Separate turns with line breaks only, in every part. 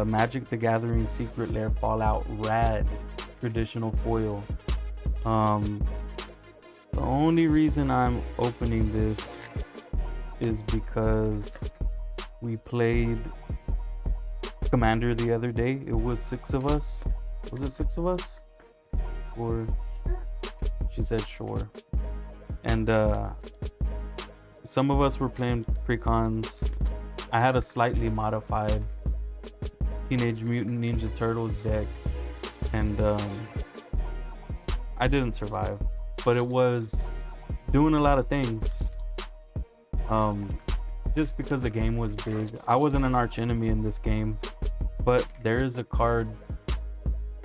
Magic the Gathering Secret Lair Fallout RAD traditional foil. The only reason I'm opening this is because we played Commander the other day. It was 6 of us. Was it 6 of us? Or she said sure. And some of us were playing precons. I had a slightly modified Teenage Mutant Ninja Turtles deck, and I didn't survive, but it was doing a lot of things. Just because the game was big. I wasn't an arch enemy in this game, but there is a card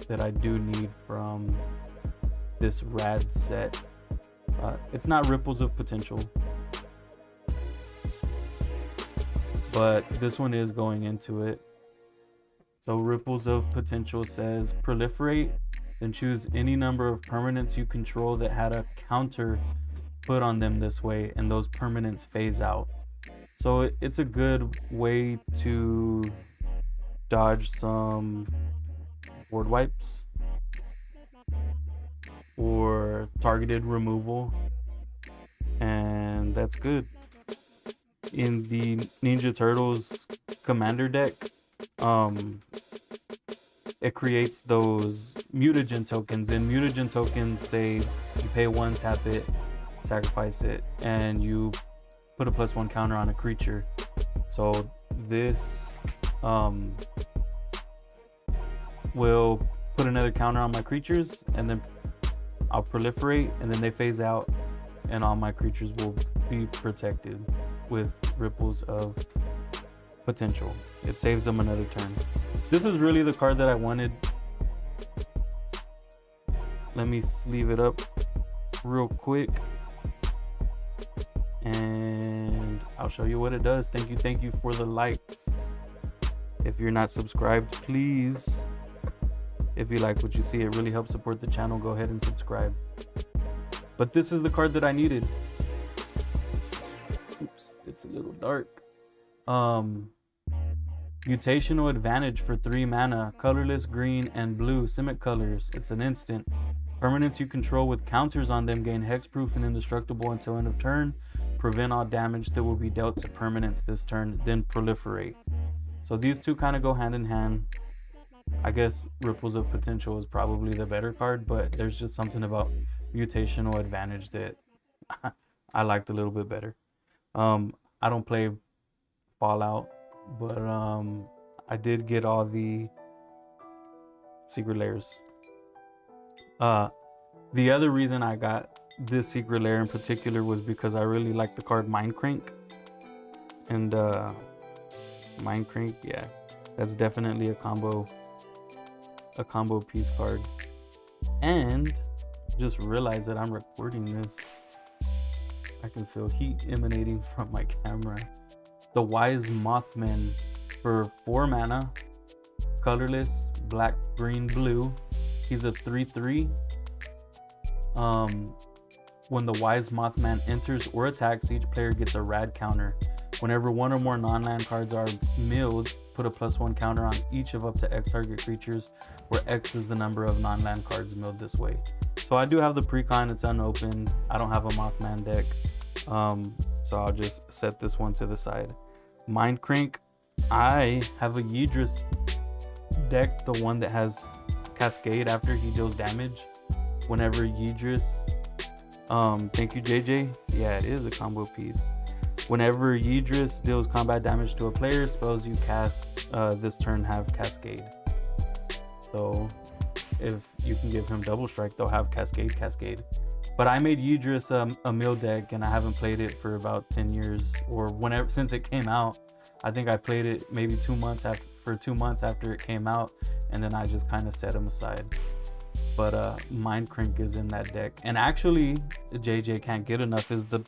that I do need from this RAD set. It's not Ripples of Potential, but this one is going into it. So Ripples of Potential says proliferate, then choose any number of permanents you control that had a counter put on them this way, and those permanents phase out. So it's a good way to dodge some board wipes or targeted removal, and that's good. In the Ninja Turtles Commander deck, it creates those mutagen tokens, and mutagen tokens say you pay 1, tap it, sacrifice it, and you put a +1 counter on a creature. So this will put another counter on my creatures, and then I'll proliferate, and then they phase out, and all my creatures will be protected with Ripples of Potential. It saves them another turn. This is really the card that I wanted. Let me sleeve it up real quick, and I'll show you what it does. Thank you for the likes. If you're not subscribed, please, if you like what you see, it really helps support the channel. Go ahead and subscribe. But this is the card that I needed. Oops, it's a little dark. Mutational Advantage for 3 mana, colorless, green, and blue, Simic colors. It's an instant. Permanents you control with counters on them gain hexproof and indestructible until end of turn. Prevent all damage that will be dealt to permanents this turn, then proliferate. So these two kind of go hand in hand. I guess Ripples of Potential is probably the better card, but there's just something about Mutational Advantage that I liked a little bit better. I don't play Fallout, but I did get all the Secret Lairs. The other reason I got this Secret Lair in particular was because I really like the card Mind Crank, and Mind Crank, yeah, that's definitely a combo piece card. And just realized that I'm recording this. I can feel heat emanating from my camera. The Wise Mothman for 4 mana, colorless, black, green, blue. He's a 3/3. When the Wise Mothman enters or attacks, each player gets a RAD counter. Whenever 1 or more non-land cards are milled, put a +1 counter on each of up to X target creatures, where X is the number of non-land cards milled this way. So I do have the precon, it's unopened. I don't have a Mothman deck. So I'll just set this one to the side. Mind Crank, I have a Yidris deck, the one that has Cascade after he deals damage. Whenever Yidris, thank you JJ, yeah, it is a combo piece. Whenever Yidris deals combat damage to a player, spells you cast this turn have Cascade. So if you can give him double strike, they'll have Cascade. But I made Yidris a mill deck, and I haven't played it for about 10 years, or whenever since it came out. I think I played it maybe 2 months after it came out, and then I just kind of set him aside. But Mind Crank is in that deck, and actually JJ can't get enough is the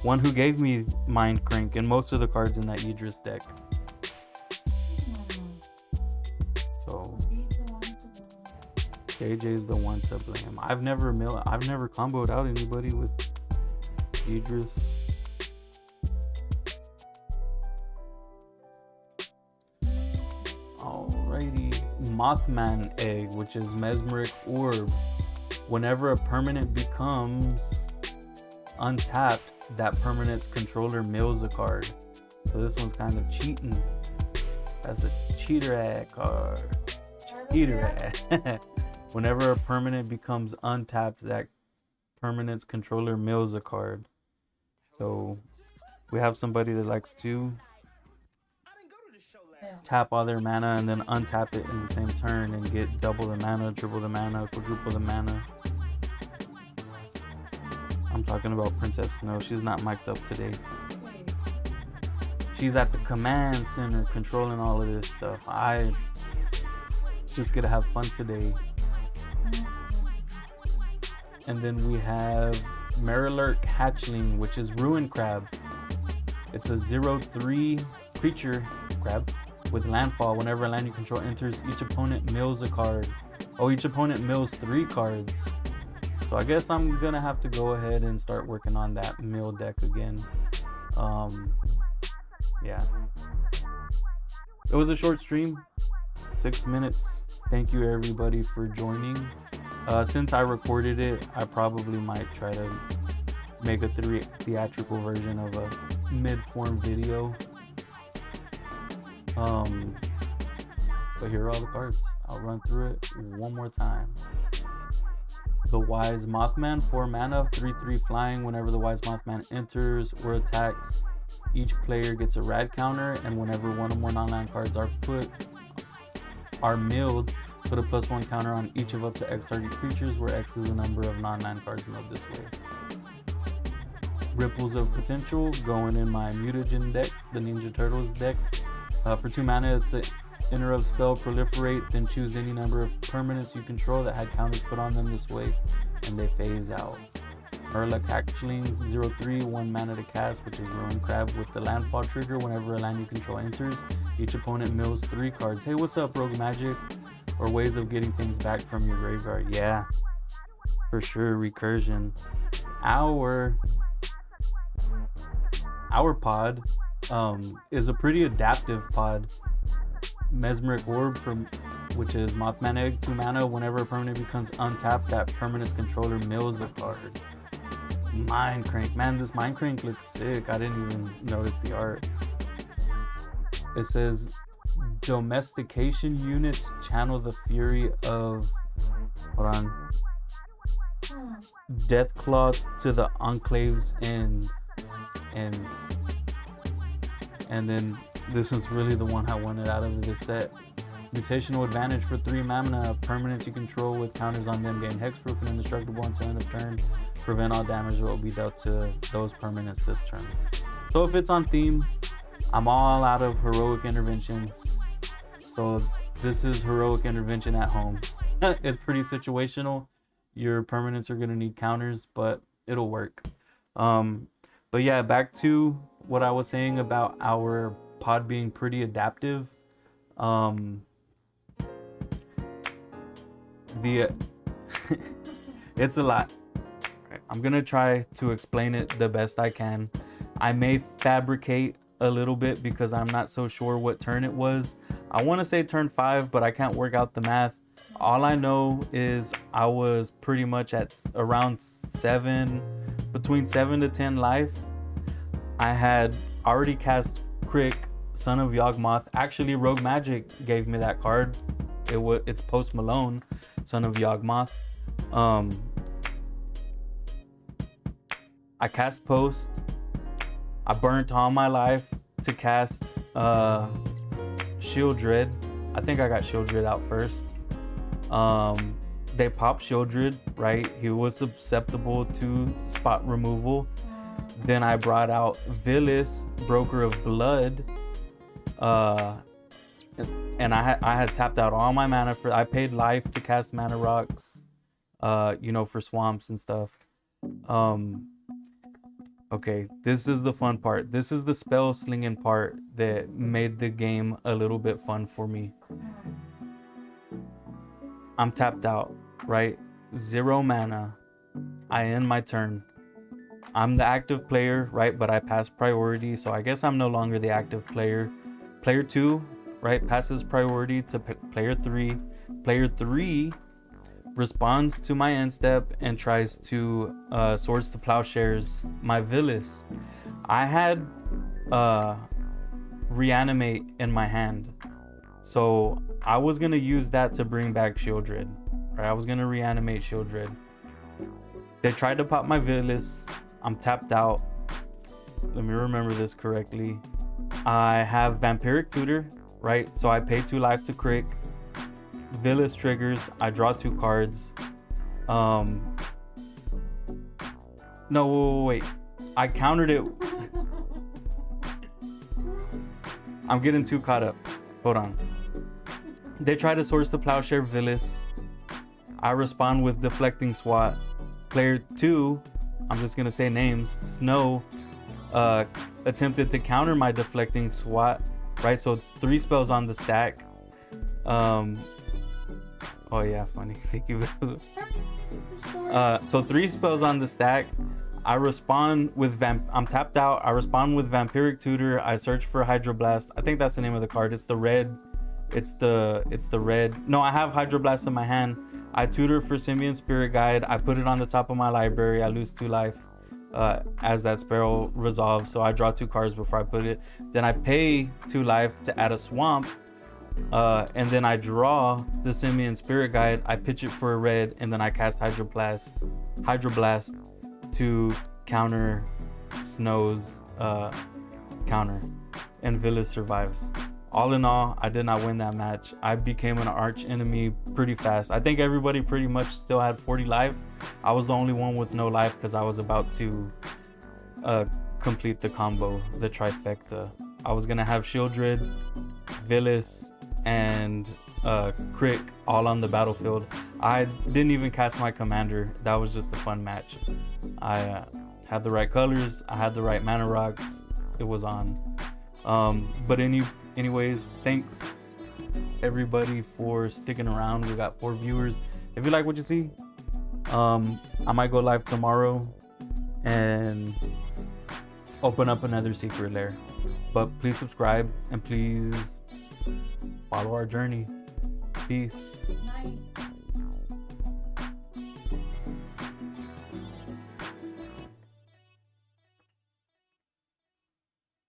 one who gave me Mind Crank and most of the cards in that Yidris deck. So JJ's the one to blame. I've never comboed out anybody with Yidris. Alright. Alrighty, Mothman Egg, which is Mesmeric Orb. Whenever a permanent becomes untapped, that permanent's controller mills a card. So this one's kind of cheating. That's a cheater ad card. Cheater ad. Whenever a permanent becomes untapped, that permanent's controller mills a card. So we have somebody that likes to tap all their mana and then untap it in the same turn and get double the mana, triple the mana, quadruple the mana. I'm talking about Princess Snow. She's not mic'd up today. She's at the command center controlling all of this stuff. I just get to have fun today. And then we have Marilurk Hatchling, which is Ruin Crab. It's a 0/3 creature crab with landfall. Whenever a land you control enters, each opponent mills a card. Oh, each opponent mills 3 cards. So I guess I'm gonna have to go ahead and start working on that mill deck again. Yeah. It was a short stream, 6 minutes. Thank you everybody for joining. Since I recorded it, I probably might try to make a theatrical version of a mid-form video. But here are all the cards. I'll run through it one more time. The Wise Mothman, 4 mana, 3/3 flying. Whenever the Wise Mothman enters or attacks, each player gets a rad counter, and whenever one or more non-land cards are milled, put a +1 counter on each of up to X target creatures, where X is the number of non-land cards milled this way. Ripples of Potential, going in my Mutagen deck, the Ninja Turtles deck. For 2 mana, it's an interrupt spell, Proliferate, then choose any number of permanents you control that had counters put on them this way, and they phase out. Merluck Hatchling, 0/3, 1 mana to cast, which is Ruin Crab with the landfall trigger. Whenever a land you control enters, each opponent mills 3 cards. Hey, what's up, Rogue Magic? Or ways of getting things back from your graveyard. Yeah, for sure, recursion. Our pod is a pretty adaptive pod. Mesmeric Orb, which is Mothman Egg, 2 mana. Whenever a permanent becomes untapped, that permanent's controller mills a card. Mind Crank. Man, this Mind Crank looks sick. I didn't even notice the art. It says, domestication units channel the fury of... Hold on. Deathclaw to the Enclave's ends. And then this is really the one I wanted out of this set. Mutational Advantage, for 3 mana. Permanents you control with counters on them gain hexproof and indestructible until end of turn. Prevent all damage that will be dealt to those permanents this turn. So if it's on theme, I'm all out of heroic interventions. So this is heroic intervention at home. It's pretty situational. Your permanents are gonna need counters, but it'll work. But yeah, back to what I was saying about our pod being pretty adaptive. It's a lot. I'm gonna try to explain it the best I can. I may fabricate a little bit because I'm not so sure what turn it was. I want to say turn 5, but I can't work out the math. All I know is I was pretty much at around between 7 to 10 life. I had already cast Crick, Son of Yawgmoth. Actually, Rogue Magic gave me that card. It's Post Malone, Son of Yawgmoth. I cast Post. I burnt all my life to cast Shieldred. I think I got Shieldred out first. They popped Shieldred, right? He was susceptible to spot removal. Then I brought out Villis, Broker of Blood. And I had tapped out all my mana I paid life to cast Mana Rocks, for swamps and stuff. Okay, this is the fun part. This is the spell slinging part that made the game a little bit fun for me. I'm tapped out, right? 0 mana. I end my turn. I'm the active player, right? But I pass priority, so I guess I'm no longer the active player. Player 2 right? Passes priority to player 3. Player 3 responds to my end step and tries to Swords to Plowshares my Villas. I had Reanimate in my hand, so I was gonna use that to bring back Shieldred. Right, I was gonna reanimate Shieldred. They tried to pop my Villas. I'm tapped out. Let me remember this correctly. I have Vampiric Tutor, right? So I pay 2 life to crick. Villas triggers. I draw 2 cards. No, wait. I countered it. I'm getting too caught up. Hold on. They try to Swords to Plowshare Villas. I respond with Deflecting Swat. Player 2, I'm just gonna say names. Snow attempted to counter my Deflecting Swat, right? So 3 spells on the stack. Oh yeah, funny. Thank you. So 3 spells on the stack. I respond with I'm tapped out. I respond with Vampiric Tutor. I search for Hydroblast. I think that's the name of the card. It's the red. It's the red. No, I have Hydroblast in my hand. I tutor for Simian Spirit Guide. I put it on the top of my library. I lose 2 life as that spell resolves. So I draw 2 cards before I put it. Then I pay 2 life to add a swamp. And then I draw the Simian Spirit Guide. I pitch it for a red, and then I cast Hydroblast to counter Snow's counter, and Villas survives. All in all, I did not win that match. I became an arch enemy pretty fast. I think everybody pretty much still had 40 life. I was the only one with no life because I was about to complete the combo, the trifecta. I was gonna have Shieldred, Villas, and Crick all on the battlefield. I didn't even cast my commander. That was just a fun match. I had the right colors. I had the right mana rocks. It was on. But anyways, thanks everybody for sticking around. We got 4 viewers. If you like what you see, I might go live tomorrow and open up another secret lair. But please subscribe and please follow our journey. Peace.
Night.